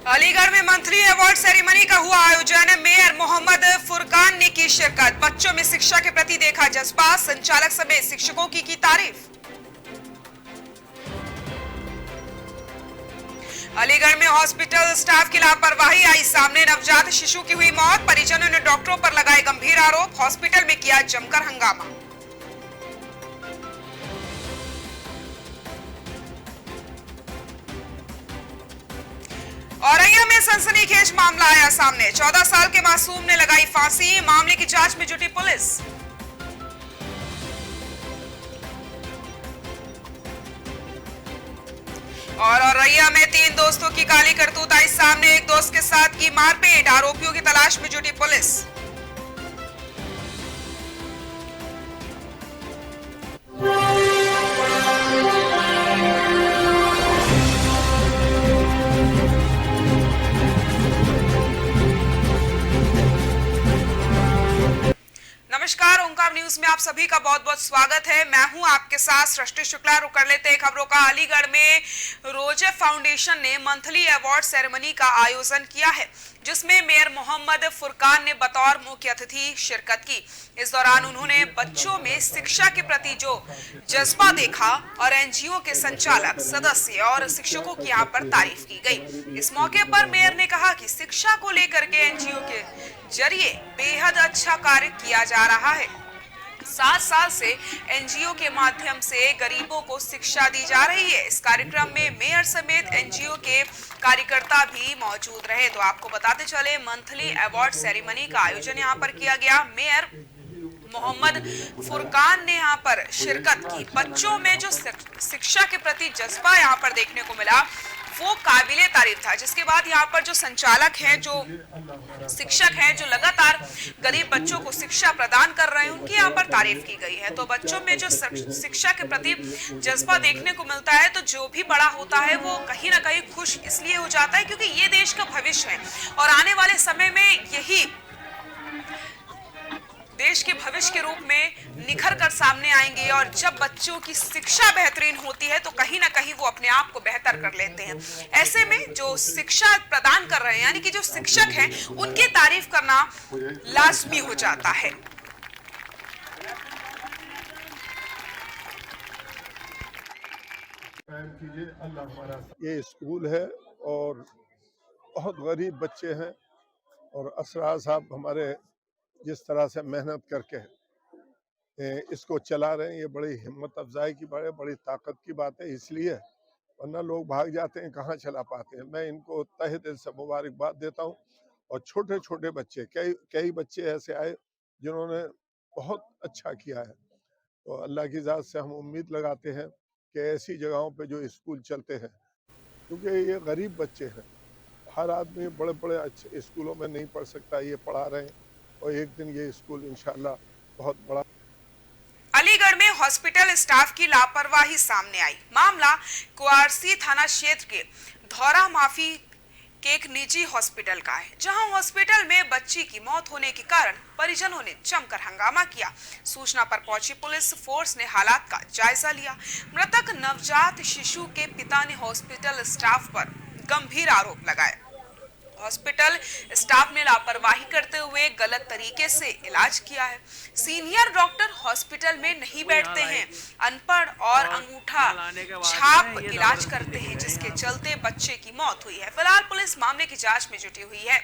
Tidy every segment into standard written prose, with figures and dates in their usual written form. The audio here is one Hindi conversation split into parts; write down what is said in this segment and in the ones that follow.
अलीगढ़ में मंथली अवार्ड सेरेमनी का हुआ आयोजन। मेयर मोहम्मद फुरकान ने की शिरकत। बच्चों में शिक्षा के प्रति देखा जज्बा। संचालक समेत शिक्षकों की तारीफ। अलीगढ़ में हॉस्पिटल स्टाफ की लापरवाही आई सामने। नवजात शिशु की हुई मौत। परिजनों ने डॉक्टरों पर लगाए गंभीर आरोप। हॉस्पिटल में किया जमकर हंगामा। औरैया में सनसनीखेज मामला आया सामने। 14 साल के मासूम ने लगाई फांसी। मामले की जांच में जुटी पुलिस। और औरैया में 3 दोस्तों की काली करतूत आई सामने। एक दोस्त के साथ की मारपीट। आरोपियों की तलाश में जुटी पुलिस। नमस्कार, ओंकार न्यूज में आप सभी का बहुत बहुत स्वागत है। मैं हूं आपके साथ सृष्टि शुक्ला। रुक कर लेते हैं खबरों का। अलीगढ़ में रोजे फाउंडेशन ने मंथली अवार्ड सेरेमनी का आयोजन किया है, जिसमें मेयर मोहम्मद फुरकान ने बतौर मुख्य अतिथि शिरकत की। इस दौरान उन्होंने बच्चों में शिक्षा के प्रति जो जज्बा देखा और एनजीओ के संचालक, सदस्य और शिक्षकों की यहाँ पर तारीफ की गई। इस मौके पर मेयर ने कहा कि शिक्षा को लेकर के एनजीओ के जरिए बेहद अच्छा कार्य किया जा रहा है। 7 साल से एनजीओ के माध्यम से गरीबों को शिक्षा दी जा रही है। इस कार्यक्रम में मेयर समेत एनजीओ के कार्यकर्ता भी मौजूद रहे। तो आपको बताते चले, मंथली अवार्ड सेरेमनी का आयोजन यहाँ पर किया गया। मेयर मोहम्मद फुरकान ने यहाँ पर शिरकत की। बच्चों में जो शिक्षा के प्रति जज्बा यहाँ पर देखने को मिला, वो काबिले तारीफ था। जिसके बाद यहाँ पर जो संचालक हैं, जो शिक्षक हैं, जो लगातार गरीब बच्चों को शिक्षा प्रदान कर रहे हैं, उनकी यहाँ पर तारीफ की गई है। तो बच्चों में जो शिक्षा के प्रति जज्बा देखने को मिलता है, तो जो भी बड़ा होता है वो कहीं ना कहीं खुश इसलिए हो जाता है क्योंकि ये देश का भविष्य है और आने वाले समय में यही देश के भविष्य के रूप में निखर कर सामने आएंगे। और जब बच्चों की शिक्षा बेहतरीन होती है तो कहीं ना कहीं वो अपने आप को बेहतर कर लेते हैं। ऐसे में जो शिक्षा प्रदान कर रहे हैं, यानी कि जो शिक्षक हैं, उनकी तारीफ करना लाजमी हो जाता है। ये स्कूल है और बहुत गरीब बच्चे हैं और असरार साहब हमारे जिस तरह से मेहनत करके इसको चला रहे हैं, ये बड़ी हिम्मत अफजाई की बड़ी ताकत की बात है। इसलिए वरना लोग भाग जाते हैं, कहाँ चला पाते हैं। मैं इनको तहे दिल से मुबारकबाद देता हूँ। और छोटे छोटे बच्चे, कई बच्चे ऐसे आए जिन्होंने बहुत अच्छा किया है। तो अल्लाह की ज़ात से हम उम्मीद लगाते हैं कि ऐसी जगहों पे जो स्कूल चलते हैं, क्योंकि ये गरीब बच्चे हैं, हर आदमी बड़े बड़े अच्छे स्कूलों में नहीं पढ़ सकता, ये पढ़ा रहे हैं और एक दिन ये स्कूल इंशाल्लाह बहुत बड़ा। अलीगढ़ में हॉस्पिटल स्टाफ की लापरवाही सामने आई। मामला कुआरसी थाना क्षेत्र के धौरा माफी के एक निजी हॉस्पिटल का है, जहां हॉस्पिटल में बच्ची की मौत होने के कारण परिजनों ने जमकर हंगामा किया। सूचना पर पहुंची पुलिस फोर्स ने हालात का जायजा लिया। मृतक नवजात शिशु के पिता ने हॉस्पिटल स्टाफ पर गंभीर आरोप लगाए। हॉस्पिटल स्टाफ ने लापरवाही करते हुए गलत तरीके से इलाज किया है। सीनियर डॉक्टर हॉस्पिटल में नहीं बैठते हैं, अनपढ़ और अंगूठा छाप इलाज करते हैं, जिसके चलते बच्चे की मौत हुई है। फिलहाल पुलिस मामले की जांच में जुटी हुई है।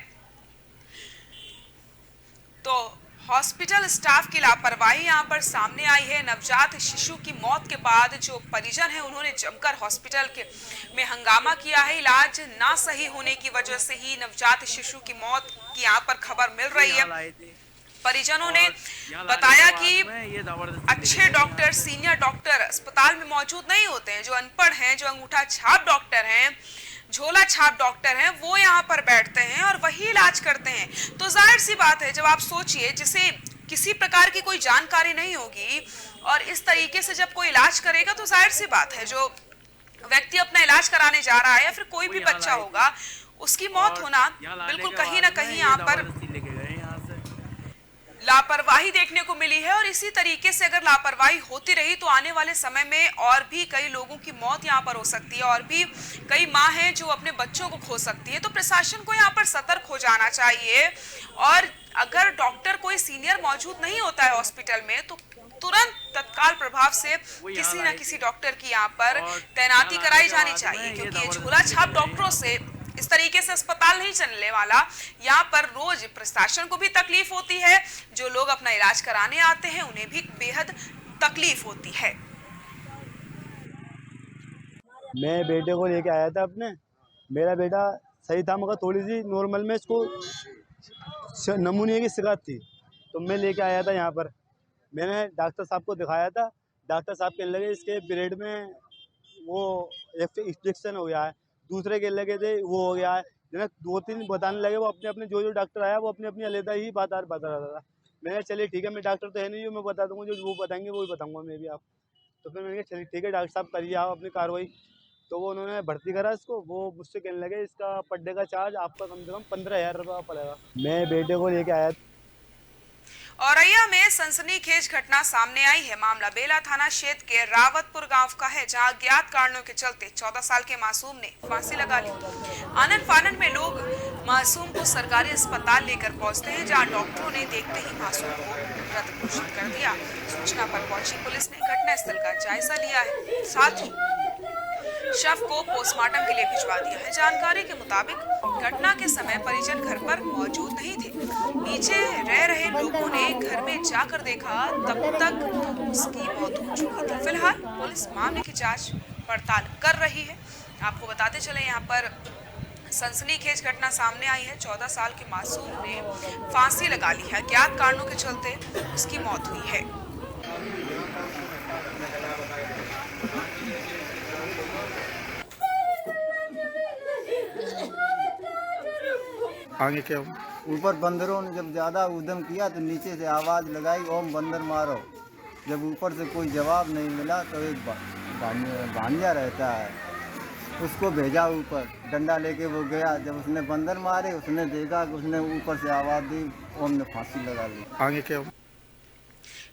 तो हॉस्पिटल स्टाफ की लापरवाही यहां पर सामने आई है। नवजात शिशु की मौत के बाद जो परिजन है, उन्होंने जमकर हॉस्पिटल में हंगामा किया है। इलाज ना सही होने की वजह से ही नवजात शिशु की मौत की यहां पर खबर मिल रही है। परिजनों ने बताया कि अच्छे डॉक्टर, सीनियर डॉक्टर अस्पताल में मौजूद नहीं होते हैं। जो अनपढ़ हैं, जो अंगूठा छाप डॉक्टर हैं, झोला छाप डॉक्टर हैं, वो यहाँ पर बैठते हैं और वही इलाज करते हैं। तो जाहिर सी बात है, जब आप सोचिए जिसे किसी प्रकार की कोई जानकारी नहीं होगी और इस तरीके से जब कोई इलाज करेगा, तो जाहिर सी बात है जो व्यक्ति अपना इलाज कराने जा रहा है या फिर कोई भी बच्चा होगा, उसकी मौत होना बिल्कुल कहीं ना कहीं यहाँ पर लापरवाही देखने को मिली है और इसी तरीके से अगर लापरवाही होती रही तो आने वाले समय में और भी कई लोगों की मौत यहाँ पर हो सकती है और भी कई माँ हैं जो अपने बच्चों को खो सकती है। तो प्रशासन को यहाँ पर सतर्क हो जाना चाहिए और अगर डॉक्टर कोई सीनियर मौजूद नहीं होता है हॉस्पिटल में तो तुरंत तत्काल प्रभाव से किसी न किसी डॉक्टर की यहाँ पर तैनाती कराई जानी चाहिए, क्योंकि ये झोला छाप डॉक्टरों से इस तरीके से अस्पताल नहीं चलने वाला। यहाँ पर रोज प्रशासन को भी तकलीफ होती है, जो लोग अपना इलाज कराने आते हैं उन्हें भी बेहद तकलीफ होती है। मैं बेटे को लेके आया था अपने, मेरा बेटा सही था मगर थोड़ी सी नॉर्मल में इसको नमूनिया की शिकायत थी, तो मैं लेके आया था यहाँ पर। मैंने डॉक्टर साहब को दिखाया था, डॉक्टर साहब कहने लगे इसके ब्रेड में वो इंफेक्शन हो गया है, दूसरे के लगे थे वो हो गया है, जैसे 2-3 बताने लगे। वो अपने अपने जो डॉक्टर आया वो अपनी अपनी अलग ही बता रहा था। मैंने चलिए ठीक है, मैं डॉक्टर तो है नहीं, मैं बता दूंगा, जो वो बताएंगे वो ही बताऊंगा मैं भी आप। तो फिर मैंने कहा चलिए ठीक है डॉक्टर साहब करिए आप अपनी कार्रवाई। तो वो उन्होंने भर्ती करा इसको। वो मुझसे कहने लगे इसका पर डे का चार्ज आपका कम से कम 15,000 रुपया पड़ेगा। मैं बेटे को लेके आया। औरैया में सनसनीखेज घटना सामने आई है। मामला बेला थाना क्षेत्र के रावतपुर गांव का है, जहां अज्ञात कारणों के चलते 14 साल के मासूम ने फांसी लगा ली। आनन फानन में लोग मासूम को सरकारी अस्पताल लेकर पहुंचते हैं, जहां डॉक्टरों ने देखते ही मासूम को मृत घोषित कर दिया। सूचना पर पहुंची पुलिस ने घटनास्थल का जायजा लिया है, साथ ही शव को पोस्टमार्टम के लिए भिजवा दिया है। जानकारी के मुताबिक घटना के समय परिजन घर पर मौजूद नहीं थे। नीचे रह रहे लोगों ने घर में जाकर देखा, तब तक उसकी मौत हो चुकी थी। फिलहाल पुलिस मामले की जांच पड़ताल कर रही है। आपको बताते चले, यहाँ पर सनसनीखेज घटना सामने आई है। 14 साल के मासूम ने फांसी लगा ली है, अज्ञात कारणों के चलते उसकी मौत हुई है। आगे क्या ऊपर बंदरों ने जब ज़्यादा उद्यम किया तो नीचे से आवाज़ लगाई, ओम बंदर मारो। जब ऊपर से कोई जवाब नहीं मिला तो एक भांजा रहता है, उसको भेजा ऊपर, डंडा लेके वो गया। जब उसने बंदर मारे, उसने देखा कि उसने ऊपर से आवाज़ दी, ओम ने फांसी लगा ली। आगे क्या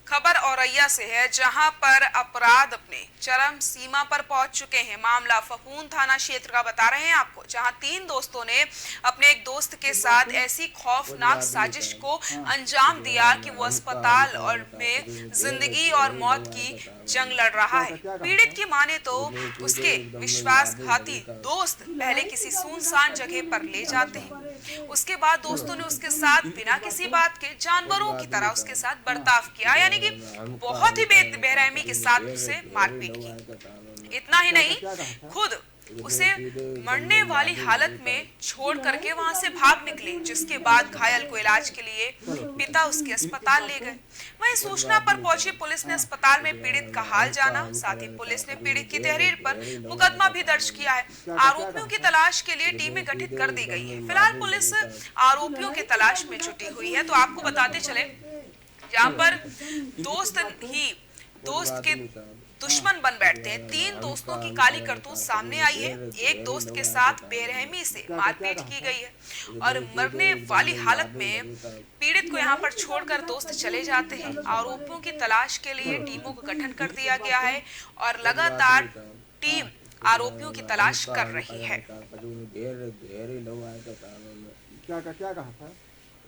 खबर औरैया से है, जहां पर अपराध अपने चरम सीमा पर पहुंच चुके हैं। मामला फफून थाना क्षेत्र का बता रहे हैं आपको, जहां 3 दोस्तों ने अपने एक दोस्त के साथ ऐसी खौफनाक साजिश को अंजाम दिया कि वो अस्पताल और में जिंदगी और मौत की जंग लड़ रहा है। पीड़ित की माने तो उसके विश्वासघाती दोस्त पहले किसी सुनसान जगह पर ले जाते हैं, उसके बाद दोस्तों ने उसके साथ बिना किसी बात के जानवरों की तरह उसके साथ बर्ताव किया, यानी कि बहुत ही बेरहमी के साथ उसे मारपीट की। इतना ही नहीं, खुद उसे मरने वाली हालत में छोड़ करके वहां से भाग निकले, जिसके बाद घायल को इलाज के लिए पिता उसके अस्पताल ले गए। वहीं सूचना पर पहुंची पुलिस ने अस्पताल में पीड़ित का हाल जाना, साथ ही पुलिस ने पीड़ित की तहरीर पर मुकदमा भी दर्ज किया है। आरोपियों की तलाश के लिए टीमें गठित कर दी गई है। फिलहाल पुलिस आरोपियों की तलाश में जुटी हुई है। तो आपको बताते चले, जहाँ पर दोस्त के दुश्मन बन बैठते हैं। 3 दोस्तों की काली करतूत सामने आई है। एक दोस्त के साथ बेरहमी से मारपीट की गई है और मरने वाली हालत में पीड़ित को यहाँ पर छोड़कर दोस्त चले जाते हैं। आरोपियों की तलाश के लिए टीमों का गठन कर दिया गया है और लगातार टीम आरोपियों की तलाश कर रही है। क्या कहा था?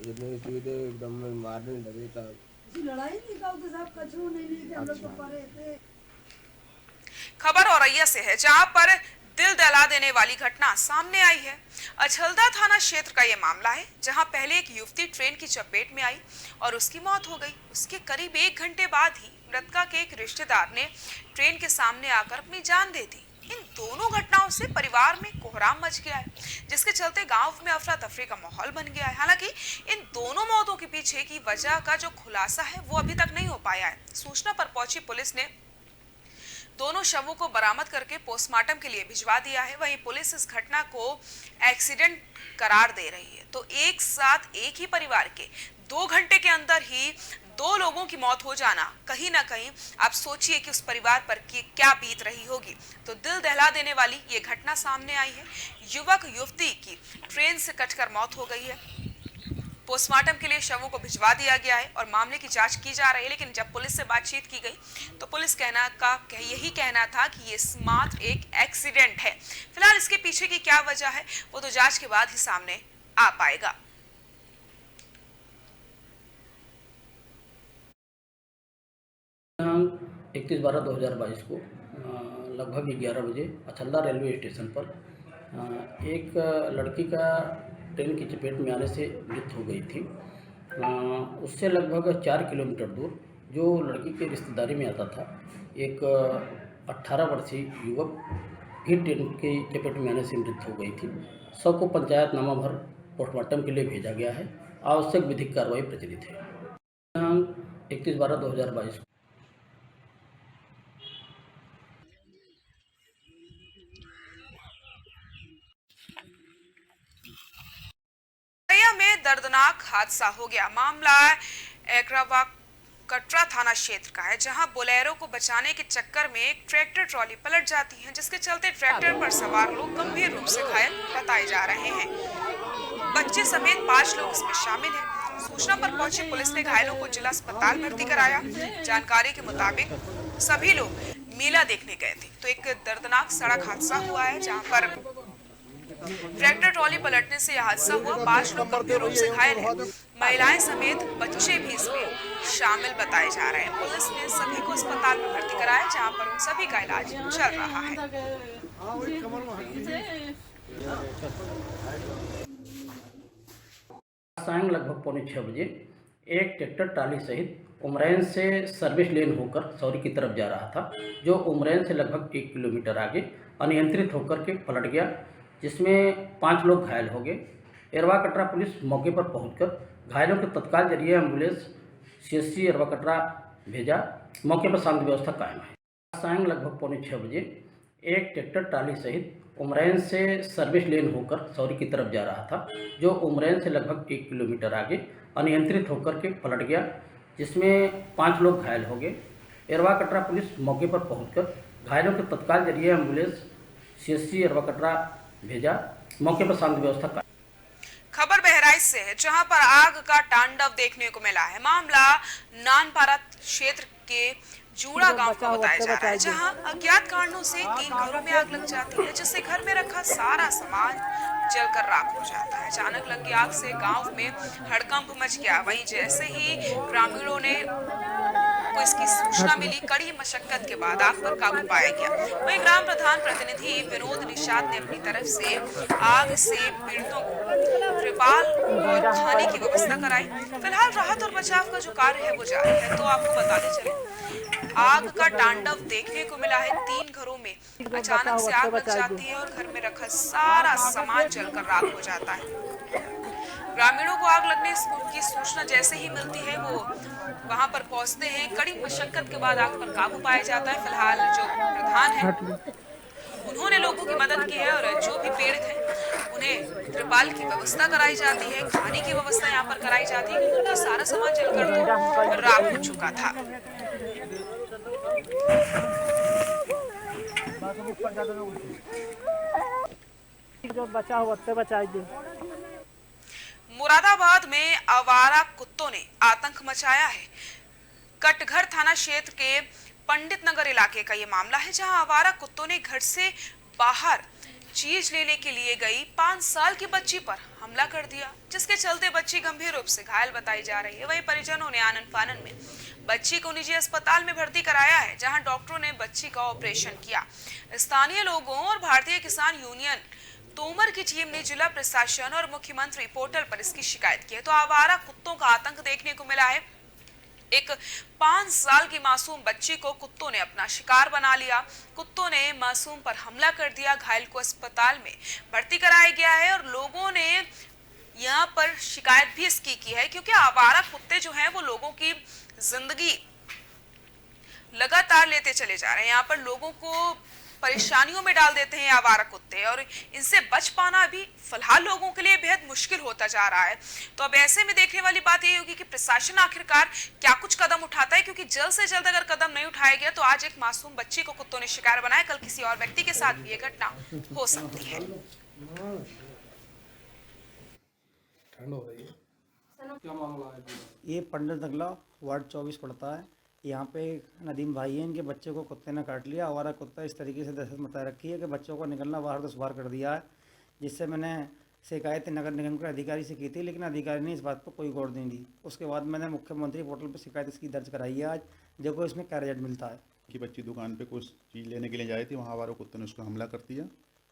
एकदम मारने लगे था। लड़ाई नहीं करते साहब, कचरू नहीं लेके हम लोग तो परे थे। खबर औरैया से है, जहां पर दिल दहला देने वाली घटना सामने आई है। अछलदा थाना क्षेत्र का यह मामला है, जहां पहले एक युवती ट्रेन की चपेट में आई और उसकी मौत हो गई। उसके करीब 1 घंटे बाद ही मृतका के एक रिश्तेदार ने ट्रेन के सामने आकर अपनी जान दे दी। इन दोनों घटनाओं से परिवार में कोहराम मच गया है, जिसके चलते गांव में अफरा तफरी का माहौल बन गया है। हालांकि इन दोनों मौतों के पीछे की वजह का जो खुलासा है वो अभी तक नहीं हो पाया है। सूचना पर पहुंची पुलिस ने दोनों शवों को बरामद करके पोस्टमार्टम के लिए भिजवा दिया है। वहीं पुलिस इस घटना को एक्सीडेंट करार दे रही है। तो एक साथ एक ही परिवार के 2 घंटे के अंदर ही 2 लोगों की मौत हो जाना, कहीं ना कहीं आप सोचिए कि उस परिवार पर क्या बीत रही होगी। तो दिल दहला देने वाली ये घटना सामने आई है। युवक युवती की ट्रेन से कटकर मौत हो गई है। पोस्टमार्टम के लिए शवों को भिजवा दिया गया है और मामले की जांच की जा रही है। लेकिन जब पुलिस से बातचीत की गई तो पुलिस यही कहना था कि ये मात्र एक एक्सीडेंट है। फिलहाल इसके पीछे की क्या वजह है वो तो जांच के बाद ही सामने आ पाएगा। दिनांक 31/12/2022 को लगभग 11 बजे अछल्दा रेलवे स्टेशन पर एक लड़की का ट्रेन की चपेट में आने से मृत्यु हो गई थी। उससे लगभग 4 किलोमीटर दूर जो लड़की के रिश्तेदारी में आता था एक 18 वर्षीय युवक भी ट्रेन की चपेट में आने से मृत्यु हो गई थी। शव को पंचायतनामा भर पोस्टमार्टम के लिए भेजा गया है। आवश्यक विधिक कार्रवाई प्रचलित है। दिनांक 31/12/2022 में दर्दनाक हादसा हो गया। मामला एकरावा कटरा थाना क्षेत्र का है, जहां बोलेरो को बचाने के चक्कर में एक ट्रैक्टर ट्रॉली पलट जाती है, जिसके चलते ट्रैक्टर पर सवार लोग गंभीर रूप से घायल बताए जा रहे हैं। बच्चे समेत 5 लोग इसमें शामिल हैं। सूचना पर पहुंची पुलिस ने घायलों को जिला अस्पताल भर्ती कराया। जानकारी के मुताबिक सभी लोग मेला देखने गए थे तो एक दर्दनाक सड़क हादसा हुआ है, जहां पर ट्रैक्टर ट्रॉली पलटने से यह हादसा हुआ। 5 लोग गंभीर रूप से घायल हैं। महिलाएं समेत बच्चे भी इसमें शामिल बताए जा रहे हैं। पुलिस ने सभी को अस्पताल में भर्ती कराया, जहां पर उन सभी का इलाज चल रहा है। सायं लगभग 5:45 बजे एक ट्रैक्टर ट्राली सहित उमरैन से सर्विस लेन होकर सौरी की तरफ जा रहा था, जो उमरैन से लगभग 1 किलोमीटर आगे अनियंत्रित होकर के पलट गया, जिसमें 5 लोग घायल हो गए। एरवा कटरा पुलिस मौके पर पहुंचकर घायलों के तत्काल जरिए एम्बुलेंस CSC एरवा कटरा भेजा। मौके पर शांति व्यवस्था कायम है। सायं लगभग 5:45 बजे एक ट्रैक्टर ट्राली सहित उमरैन से सर्विस लेन होकर सौरी की तरफ जा रहा था, जो उमरैन से लगभग 1 किलोमीटर आगे अनियंत्रित होकर के पलट गया, जिसमें 5 लोग घायल हो गए। एरवा कटरा पुलिस मौके पर पहुंचकर घायलों के तत्काल जरिए एम्बुलेंस CSC एरवा कटरा भेजा। मौके पर शांति व्यवस्था का। खबर बहराइच से है, जहां पर आग का तांडव देखने को मिला है। मामला नानपारा क्षेत्र के जूड़ा गांव का बताया जा रहा है, जहां अज्ञात कारणों से 3 घरों में आग लग जाती है, जिससे घर में रखा सारा सामान जलकर राख हो जाता है। अचानक लगी आग से गांव में हड़कंप मच गया। वहीं जैसे ही ग्रामीणों ने को इसकी सूचना मिली, कड़ी मशक्कत के बाद आग पर काबू पाया गया। वहीं ग्राम प्रधान प्रतिनिधि विनोद निषाद ने अपनी तरफ से आग से पीड़ितों को त्रिपाल और खाने की व्यवस्था कराई। फिलहाल राहत और बचाव का जो कार्य है वो जारी है। तो आपको बताते चले, आग का तांडव देखने को मिला है। 3 घरों में अचानक से आग लग जाती है और घर में रखा सारा सामान जलकर राख हो जाता है। ग्रामीणों को आग लगने की सूचना जैसे ही मिलती है वो वहां पर पहुंचते हैं। कड़ी मशक्कत के बाद आग पर काबू पाया जाता है। फिलहाल जो प्रधान है उन्होंने लोगों की मदद की है और जो भी पीड़ित है उन्हें त्रिपाल की व्यवस्था कराई जाती है, खाने की व्यवस्था यहाँ पर कराई जाती है, क्योंकि उनका सारा सामान जलकर तो राख हो चुका था। बचा हुआ बचाइए। मुरादाबाद में आवारा कुत्तों ने आतंक मचाया है। कटघर थाना क्षेत्र के पंडित नगर इलाके का ये मामला है, जहां आवारा कुत्तों ने घर से बाहर चीज लेने के लिए गई 5 साल की बच्ची पर हमला कर दिया, जिसके चलते बच्ची गंभीर रूप से घायल बताई जा रही है। वहीं परिजनों ने आनन फानन में बच्ची को निजी अस्पताल में भर्ती कराया है, जहां डॉक्टरों ने बच्ची का ऑपरेशन किया। स्थानीय लोगों और भारतीय किसान यूनियन तोमर की टीम ने जिला प्रशासन और मुख्यमंत्री पोर्टल पर इसकी शिकायत की है। तो आवारा कुत्तों का आतंक देखने को मिला है। एक 5 साल की मासूम बच्ची को कुत्तों ने अपना शिकार बना लिया। कुत्तों ने मासूम पर हमला कर दिया। घायल को अस्पताल में भर्ती कराया गया है और लोगों ने यहाँ पर शिकायत भी इसकी की है, क्योंकि आवारा कुत्ते जो हैं वो लोगों की जिंदगी लगातार लेते चले जा रहे हैं। यहाँ पर लोगों को परेशानियों में डाल देते हैं आवारा कुत्ते, और इनसे बच पाना भी फिलहाल लोगों के लिए बेहद मुश्किल होता जा रहा है। तो अब ऐसे में देखने वाली बात यही होगी कि प्रशासन आखिरकार क्या कुछ कदम उठाता है, क्योंकि जल्द से जल्द अगर कदम नहीं उठाया गया तो आज एक मासूम बच्ची को कुत्तों ने शिकार बनाया, कल किसी और व्यक्ति के साथ भी ये घटना हो सकती है। ठंड हो रही है। क्या मामला है पूरा? ये पंडित नगला वार्ड 24 पड़ता है। यहाँ पे नदीम भाई हैं, इनके बच्चे को कुत्ते ने काट लिया। आवारा कुत्ता इस तरीके से दहशत मचा रखी है कि बच्चों को निकलना बाहर 10 बार कर दिया है, जिससे मैंने शिकायत नगर निगम के अधिकारी से की थी, लेकिन अधिकारी ने इस बात पर कोई गौर नहीं दी। उसके बाद मैंने मुख्यमंत्री पोर्टल पर शिकायत इसकी दर्ज कराई है। आज देखो इसमें क्या रिजल्ट मिलता है कि बच्ची दुकान पे कुछ चीज़ लेने के लिए जाई थी, वहाँ आवारा कुत्ते ने उसको हमला कर दिया।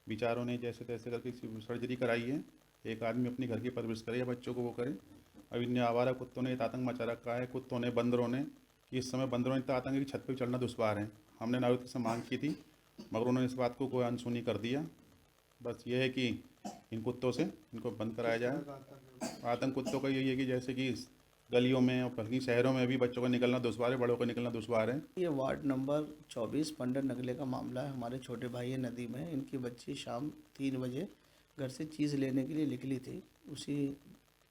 बेचारों ने जैसे तैसे करके सर्जरी कराई है। एक आदमी अपनी घर की परवरिश करे या बच्चों को वो करे। अब इन आवारा कुत्तों ने आतंक मचा रखा है, कुत्तों ने, बंदरों ने, कि इस समय बंदरों ने इतना आतंक है कि छत पर चढ़ना दुश्वार है। हमने नागरिक से मांग की थी, मगर उन्होंने इस बात को कोई अनसुनी कर दिया। बस ये है कि इन कुत्तों से इनको बंद कराया जाए। आतंक कुत्तों का यही है कि जैसे कि गलियों में और बल्कि शहरों में भी बच्चों का निकलना दुश्वार है, बड़ों का निकलना दुश्वार है। ये वार्ड नंबर 24 पंडित नगले का मामला है। हमारे छोटे भाई नदीम है, इनकी बच्ची शाम 3 बजे घर से चीज़ लेने के लिए निकली थी। उसी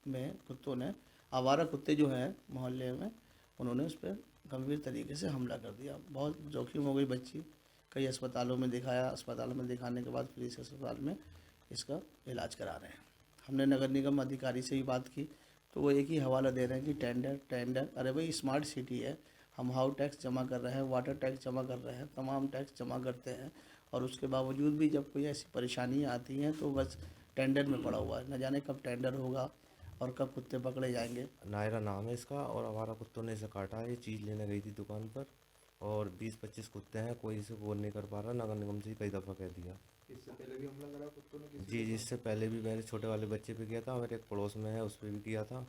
में कुत्तों ने, आवारा कुत्ते जो हैं मोहल्ले में, उन्होंने उस पर गंभीर तरीके से हमला कर दिया। बहुत जोखिम हो गई बच्ची। कई अस्पतालों में दिखाया, अस्पतालों में दिखाने के बाद फिर इस अस्पताल में इसका इलाज करा रहे हैं। हमने नगर निगम अधिकारी से भी बात की तो वो एक ही हवाला दे रहे हैं कि टेंडर। अरे भाई स्मार्ट सिटी है, हम हाउस टैक्स जमा कर रहे हैं, वाटर टैक्स जमा कर रहे हैं, तमाम टैक्स जमा करते हैं, और उसके बावजूद भी जब कोई ऐसी परेशानियाँ आती हैं तो बस टेंडर में पड़ा हुआ है। न जाने कब टेंडर होगा और कब कुत्ते पकड़े जाएंगे। नायरा नाम है इसका, और आवारा कुत्तों ने इसे काटा है। ये चीज़ लेने गई थी दुकान पर, और 20-25 कुत्ते हैं, कोई इसे बोल नहीं कर पा रहा। नगर निगम से कई दफ़ा कह दिया। इससे पहले भी हमला करा कुत्तों ने? जी, जिससे पहले भी मेरे छोटे वाले बच्चे पे किया था, मेरे एक पड़ोस में है उस पर भी किया था।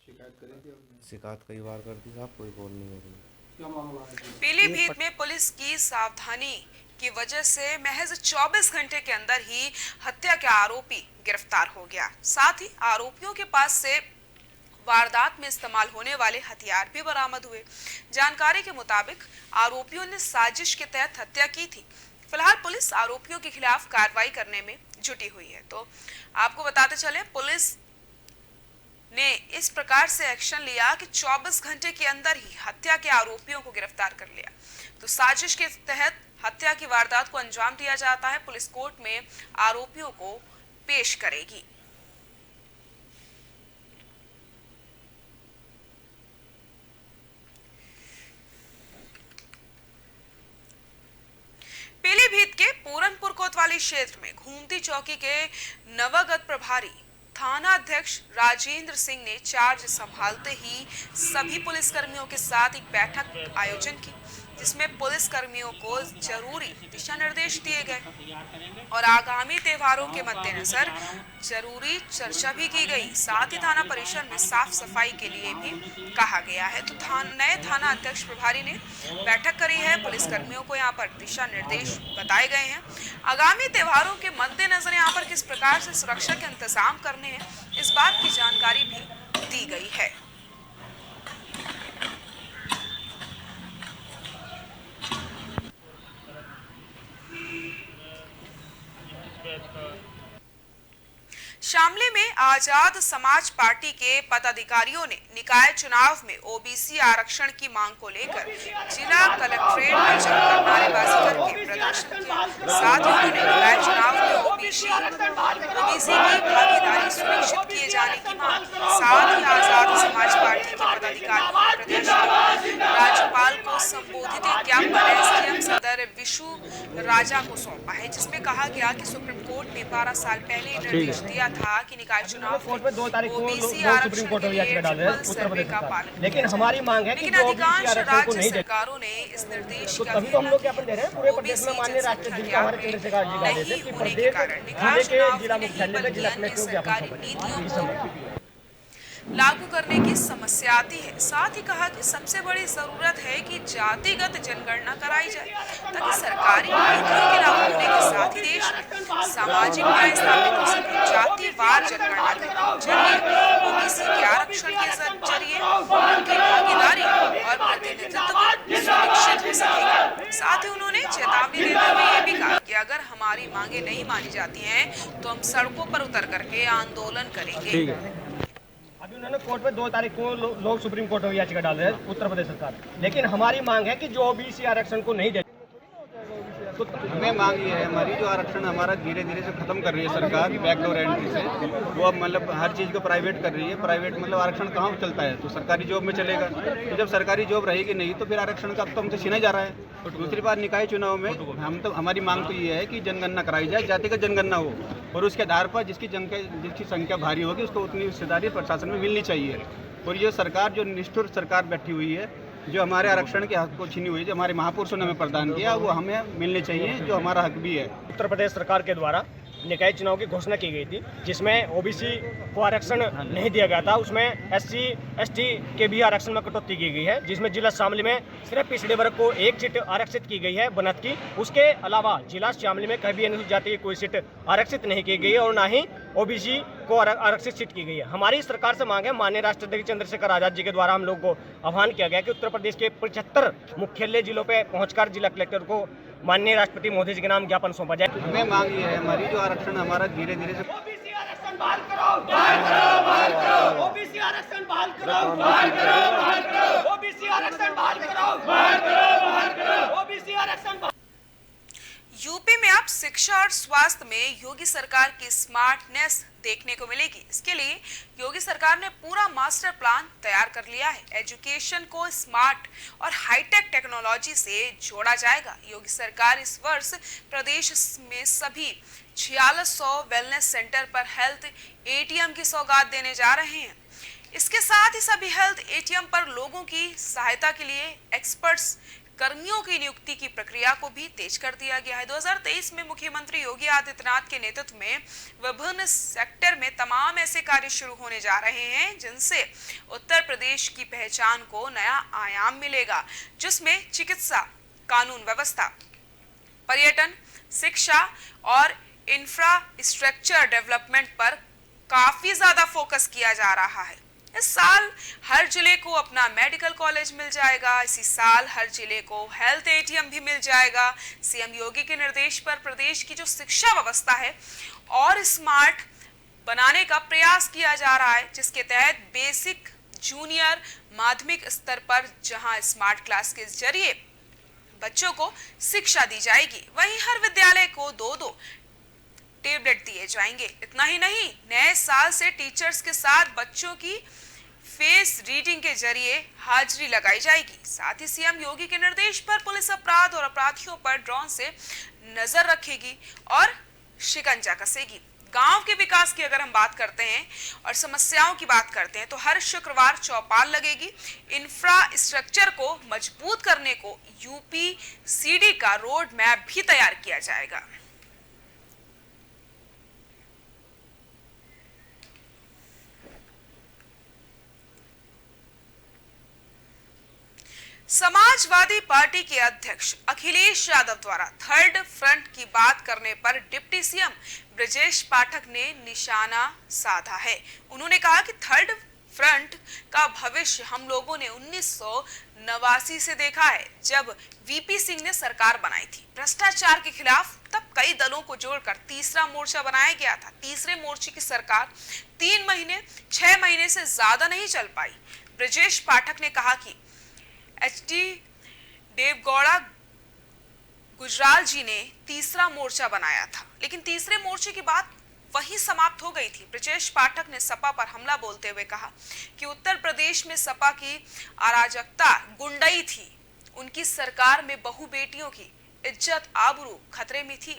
शिकायत करी थी आपने? शिकायत कई बार कर दी साहब, कोई बोल नहीं हो रही। क्या मामला है? पीलीभीत में पुलिस की सावधानी की वजह से महज 24 घंटे के अंदर ही हत्या के आरोपी गिरफ्तार हो गया। साथ ही आरोपियों के पास से वारदात में इस्तेमाल होने वाले हथियार भी बरामद हुए। जानकारी के मुताबिक आरोपियों ने साजिश के तहत हत्या की थी। फिलहाल पुलिस आरोपियों के खिलाफ कार्रवाई करने में जुटी हुई है। तो आपको बताते चले, पुलिस ने इस प्रकार से एक्शन लिया कि 24 घंटे के अंदर ही हत्या के आरोपियों को गिरफ्तार कर लिया। तो साजिश के तहत हत्या की वारदात को अंजाम दिया जाता है। पुलिस कोर्ट में आरोपियों को पेश करेगी। पीलीभीत के पूरनपुर कोतवाली क्षेत्र में घूमती चौकी के नवागत प्रभारी थाना अध्यक्ष राजेंद्र सिंह ने चार्ज संभालते ही सभी पुलिसकर्मियों के साथ एक बैठक आयोजन की, जिसमें पुलिसकर्मियों को जरूरी दिशा निर्देश दिए गए और आगामी त्योहारों के मद्देनजर जरूरी चर्चा भी की गई। साथ ही थाना परिसर में साफ सफाई के लिए भी कहा गया है। तो नए थाना अध्यक्ष प्रभारी ने बैठक करी है। पुलिसकर्मियों को यहाँ पर दिशा निर्देश बताए गए हैं। आगामी त्योहारों के मद्देनजर यहाँ पर किस प्रकार से सुरक्षा के इंतजाम करने हैं, इस बात की जानकारी भी दी गई है। शामली में आजाद समाज पार्टी के पदाधिकारियों ने निकाय चुनाव में ओबीसी आरक्षण की मांग को लेकर जिला कलेक्ट्रेट में जमकर नारेबाजी करके प्रदर्शन किया। साथ ही उन्होंने निकाय चुनाव में ओबीसी की भागीदारी सुनिश्चित किए जाने की मांग। साथ ही आजाद समाज पार्टी के पदाधिकारियों ने प्रदेश के राज्यपाल को संबोधित एक ज्ञापन एसडीएम सदर विशु राजा को सौंपा है, जिसमें कहा गया कि सुप्रीम कोर्ट ने 12 साल पहले निर्देश दिया था कि निकाय चुनाव में 2 तारीख को ओबीसी सुप्रीम कोर्ट में याचिका डाल रहे हैं उत्तर प्रदेश सरकार, लेकिन हमारी मांग है कि अधिकांश राज्य सरकारों ने इस निर्देश का तभी तो हम लोग ज्ञापन दे रहे हैं पूरे प्रदेश में माननीय राष्ट्रीय जिला हमारे केंद्र सरकार जी का आदेश है कि प्रत्येक जिले के जिला मुख्यालय में जिला कलेक्टर को ज्ञापन सौंपा लागू करने की समस्या आती है। साथ ही कहा कि सबसे बड़ी जरूरत है कि जातिगत जनगणना कराई जाए, ताकि सरकारी नीतियों के लागू होने के साथ ही देश में सामाजिक न्याय स्थापित हो सके। जातिवार जनगणना के जरिए ओबीसी के आरक्षण के जरिए उनकी भागीदारी और प्रतिनिधित्व सुनिश्चित हो सकेगा। साथ ही उन्होंने चेतावनी देते हुए ये भी कहा कि अगर हमारी मांगे नहीं मानी जाती हैं तो हम सड़कों पर उतर करके आंदोलन करेंगे। अभी उन्होंने कोर्ट में 2 तारीख को लोग सुप्रीम कोर्ट में याचिका डाल रहे हैं उत्तर प्रदेश सरकार, लेकिन हमारी मांग है कि जो ओबीसी आरक्षण को नहीं दे हमें मांग ये है हमारी, जो आरक्षण हमारा धीरे धीरे से खत्म कर रही है सरकार बैकडोर एंट्री से, वो अब मतलब हर चीज़ को प्राइवेट कर रही है। प्राइवेट मतलब आरक्षण कहाँ चलता है, तो सरकारी जॉब में चलेगा। तो जब सरकारी जॉब रहेगी नहीं तो फिर आरक्षण का तो हमसे छीना जा रहा है। दूसरी बार निकाय चुनाव में हमारी मांग तो ये है कि जनगणना कराई जाए, जातिगत जनगणना हो, और उसके आधार पर जिसकी संख्या भारी होगी उसको उतनी हिस्सेदारी प्रशासन में मिलनी चाहिए। और ये सरकार जो निष्ठुर सरकार बैठी हुई है, जो हमारे आरक्षण के हक को छीनी हुई, जो हमारे महापुरुषों ने हमें प्रदान किया, वो हमें मिलने चाहिए, जो हमारा हक भी है। उत्तर प्रदेश सरकार के द्वारा निकाय चुनाव की घोषणा की गई थी, जिसमें ओबीसी को आरक्षण नहीं दिया गया था। उसमें एससी एसटी के भी आरक्षण में कटौती की गई है, जिसमें जिला शामली में सिर्फ पिछड़े वर्ग को एक सीट आरक्षित की गई है बनत की। उसके अलावा जिला शामली में कहीं भी अनुसूचित जाति की कोई सीट आरक्षित नहीं की गई है और ना ही ओबीसी को आरक्षित सीट की गई है। हमारी सरकार से मांग है, माननीय राष्ट्रपति चंद्रशेखर आजाद जी के द्वारा हम लोग को आह्वान किया गया कि उत्तर प्रदेश के 75 मुख्यालय जिलों पे पहुंचकर जिला कलेक्टर को माननीय राष्ट्रपति मोदी जी के नाम ज्ञापन सौंपा जाए। हमें मांग ये है हमारी, जो आरक्षण हमारा धीरे धीरे से ओबीसी आरक्षण बहाल करो, बहाल करो, बहाल करो। ओबीसी आरक्षण बहाल करो, बहाल करो, बहाल करो। ओबीसी आरक्षण बहाल करो, बहाल करो, बहाल करो। ओबीसी आरक्षण। यूपी में अब शिक्षा और स्वास्थ्य में योगी सरकार की स्मार्टनेस देखने को मिलेगी। इसके लिए योगी सरकार ने पूरा मास्टर प्लान तैयार कर लिया है। एजुकेशन को स्मार्ट और हाईटेक टेक्नोलॉजी से जोड़ा जाएगा। योगी सरकार इस वर्ष प्रदेश में सभी 4600 वेलनेस सेंटर पर हेल्थ एटीएम की सौगात देने जा रहे हैं। इसके साथ ही सभी हेल्थ एटीएम पर लोगों की सहायता के लिए एक्सपर्ट्स कर्मियों की नियुक्ति की प्रक्रिया को भी तेज कर दिया गया है। 2023 में मुख्यमंत्री योगी आदित्यनाथ के नेतृत्व में विभिन्न सेक्टर में तमाम ऐसे कार्य शुरू होने जा रहे हैं, जिनसे उत्तर प्रदेश की पहचान को नया आयाम मिलेगा, जिसमें चिकित्सा, कानून व्यवस्था, पर्यटन, शिक्षा और इंफ्रास्ट्रक्चर डेवलपमेंट पर काफी ज्यादा फोकस किया जा रहा है। इस साल हर जिले को अपना मेडिकल कॉलेज मिल जाएगा। इसी साल हर जिले को हेल्थ एटीएम भी मिल जाएगा। सीएम योगी के निर्देश पर प्रदेश की जो शिक्षा व्यवस्था है और स्मार्ट बनाने का प्रयास किया जा रहा है, जिसके तहत बेसिक, जूनियर, माध्यमिक स्तर पर जहां स्मार्ट क्लास के जरिए बच्चों को शिक्षा दी जाएगी, वहीं हर विद्यालय को 2-2 टैबलेट दिए जाएंगे। इतना ही नहीं, नए साल से टीचर्स के साथ बच्चों की फेस रीडिंग के जरिए हाजिरी लगाई जाएगी। साथ ही सीएम योगी के निर्देश पर पुलिस अपराध और अपराधियों पर ड्रोन से नजर रखेगी और शिकंजा कसेगी। गांव के विकास की अगर हम बात करते हैं और समस्याओं की बात करते हैं, तो हर शुक्रवार चौपाल लगेगी। इंफ्रास्ट्रक्चर को मजबूत करने को यूपीसीडी का रोड मैप भी तैयार किया जाएगा। समाजवादी पार्टी के अध्यक्ष अखिलेश यादव द्वारा थर्ड फ्रंट की बात करने पर डिप्टी सीएम ब्रजेश पाठक ने निशाना साधा है। उन्होंने कहा कि थर्ड फ्रंट का भविष्य हम लोगों ने 1989 से देखा है, जब वीपी सिंह ने सरकार बनाई थी। भ्रष्टाचार के खिलाफ तब कई दलों को जोड़कर तीसरा मोर्चा बनाया गया था। तीसरे मोर्चे की सरकार 6 महीने से ज्यादा नहीं चल पाई। ब्रजेश पाठक ने कहा कि एचडी देवगौड़ा गुजराल जी ने तीसरा मोर्चा बनाया था, लेकिन तीसरे मोर्चे की बात वहीं समाप्त हो गई थी। ब्रजेश पाठक ने सपा पर हमला बोलते हुए कहा कि उत्तर प्रदेश में सपा की अराजकता, गुंडई थी। उनकी सरकार में बहू बेटियों की इज्जत आबरू खतरे में थी।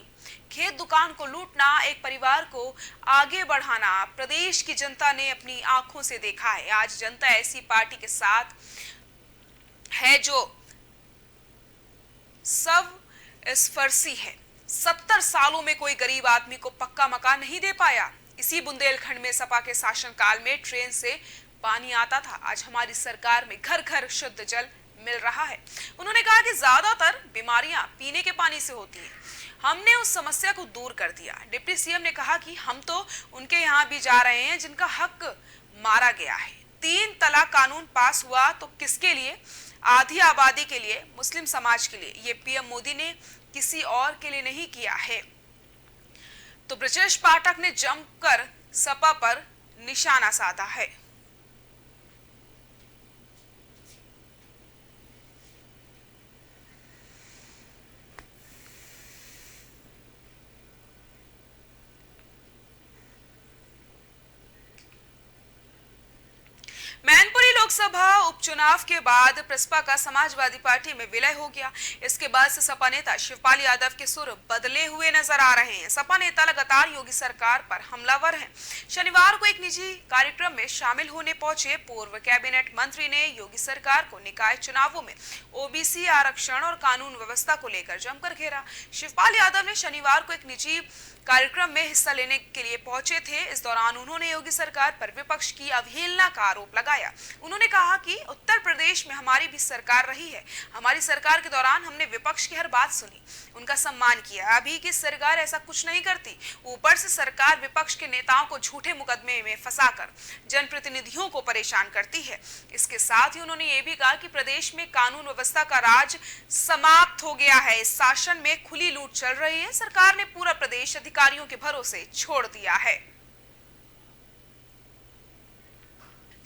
खेत दुकान को लूटना, एक परिवार को आगे बढ़ाना प्रदेश की जनता ने अपनी आंखों से देखा है। आज जनता ऐसी पार्टी के साथ है जो सब स्पर्शी है। 70 सालों में कोई गरीब आदमी को पक्का मकान नहीं दे पाया। इसी बुंदेलखंड में सपा के शासनकाल में ट्रेन से पानी आता था। आज हमारी सरकार में घर घर शुद्ध जल मिल रहा है। उन्होंने कहा कि ज्यादातर बीमारियां पीने के पानी से होती हैं। हमने उस समस्या को दूर कर दिया। डिप्टी सीएम ने कहा कि हम तो उनके यहां भी जा रहे हैं जिनका हक मारा गया है। 3 तलाक कानून पास हुआ तो किसके लिए? आधी आबादी के लिए, मुस्लिम समाज के लिए। ये पीएम मोदी ने किसी और के लिए नहीं किया है। तो ब्रजेश पाठक ने जमकर सपा पर निशाना साधा है। उपचुनाव के बाद प्रसपा का समाजवादी पार्टी में विलय हो गया। इसके बाद से सपा नेता शिवपाल यादव के सुर बदले हुए नजर आ रहे हैं। सपा नेता लगातार योगी सरकार पर हमलावर हैं। शनिवार को एक निजी कार्यक्रम में शामिल होने पहुंचे पूर्व कैबिनेट मंत्री ने योगी सरकार को निकाय चुनावों में ओबीसी आरक्षण और कानून व्यवस्था को लेकर जमकर घेरा। शिवपाल यादव ने शनिवार को एक निजी कार्यक्रम में हिस्सा लेने के लिए पहुंचे थे। इस दौरान उन्होंने योगी सरकार पर विपक्ष की अवहेलना का आरोप लगाया। उन्होंने कहा कि उत्तर प्रदेश में हमारी भी सरकार रही है। हमारी सरकार के दौरान हमने विपक्ष की हर बात सुनी, उनका सम्मान किया। अभी की सरकार ऐसा कुछ नहीं करती। ऊपर से सरकार विपक्ष के नेताओं को झूठे मुकदमे में फंसाकर जनप्रतिनिधियों को परेशान करती है। इसके साथ ही उन्होंने ये भी कहा कि प्रदेश में कानून व्यवस्था का राज समाप्त हो गया है। इस शासन में खुली लूट चल रही है। सरकार ने पूरा प्रदेश अधिकारियों के भरोसे छोड़ दिया है।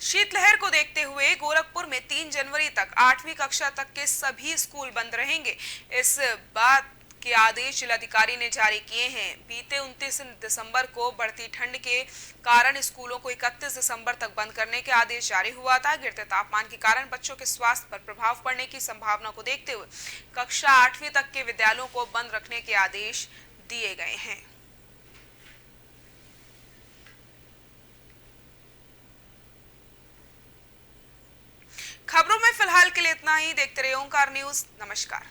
शीतलहर को देखते हुए गोरखपुर में 3 जनवरी तक 8वीं कक्षा तक के सभी स्कूल बंद रहेंगे। इस बात के आदेश जिलाधिकारी ने जारी किए हैं। बीते 29 दिसंबर को बढ़ती ठंड के कारण स्कूलों को 31 दिसंबर तक बंद करने के आदेश जारी हुआ था। गिरते तापमान के कारण बच्चों के स्वास्थ्य पर प्रभाव पड़ने की संभावना को देखते हुए कक्षा 8वीं तक के विद्यालयों को बंद रखने के आदेश दिए गए हैं। खबरों में फिलहाल के लिए इतना ही। देखते रहिए ओंकार न्यूज। नमस्कार।